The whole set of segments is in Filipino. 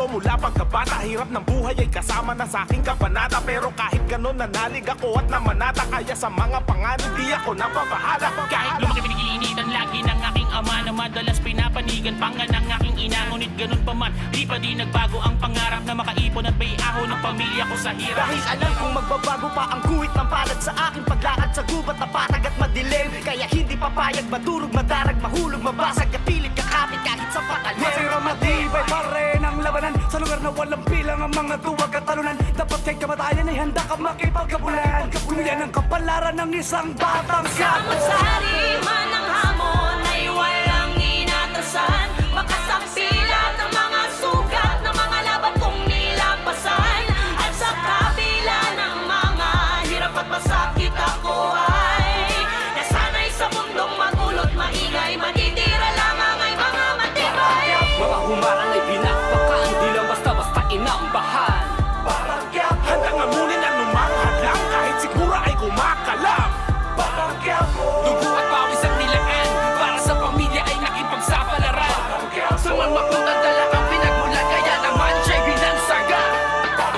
to mula pagkabata. Hirap ng buhay ay kasama na sa aking kabanata. Pero kahit ganun nanalig ako at namanata. Kaya sa mga panganib di ako napapahala. Kahit lumaki pinag-iinitan lagi ng aking ama na madalas pinapanigan pangan ng aking ina. Ngunit ganun pa man, di pa di nagbago ang pangarap na makaipon at baiahon ng pamilya ko sa hirap. Dahil alam kong magbabago pa ang guhit ng palad sa aking paglakad sa gubat na patag at madilim. Kaya hindi papayag, madurog, madarag, mahulog, mabasag, kapilit, kakapit kahit sa pakalim. Masira matibay pa rin ang labanan sa lugar na walang pilang ang mga duwag at talunan. Dapat kay kamatayan ay handa ka makipagkabulan. Kung yan ang kapalaran ng isang batang Sari man ang hamon ay walang inatasan. Makasampilan ng mga sugat ng mga laban kong nilampasan. At sa kabila ng mga hirap at masakit ako ay nasanay sa mundong magulot, maingay, manitira lamang ay mga matibay. Mga humarang ay pinakpakan, di lang basta-basta inambahan. Handang amunin anumang hadlang kahit sigura ay kumakalam. Dugo at pawis ang nilaan para sa pamilya ay nakipagsapalaran. Sa mamakutang dala ang pinagmulan, kaya naman siya'y binansaga.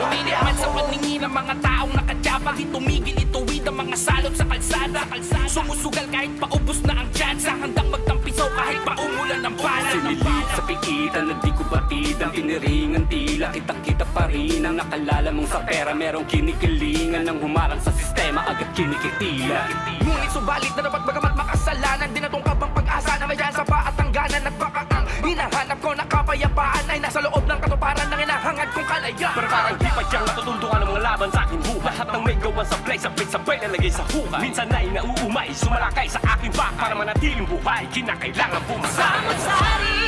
Uminit man sa paningin ng mga taong nakadyabang, di tumigil ituwid ang mga salot sa kalsada. Sumusugal kahit paubos na ang tsansa, handang magtampisaw kahit paumulan ng bala. Sinilip sa pigitan na di ko batid ang piniringan, tila kitang-kita pa rin ang nakalala mong sa pera. Merong kinikilingan ng humarang sa sistema, agad kinikitila. Ngunit subalit na dapat bagamat makasalanan, din natong kabang pag-asa na may sa pa at tangganan at baka ang hinahanap ko na kapayapaan ay nasa loob ng katuparan ng hinahangad kong kalaya. Pero parang di pa diyang natutuntungan ng mga laban sa aking buhay. Lahat ng may gawan sa play, sabay-sabay lalagay sa hukay. Minsan ay nauumay, sumalakay sa aking baka para manatiling buhay, kinakailangan bumasa. Sari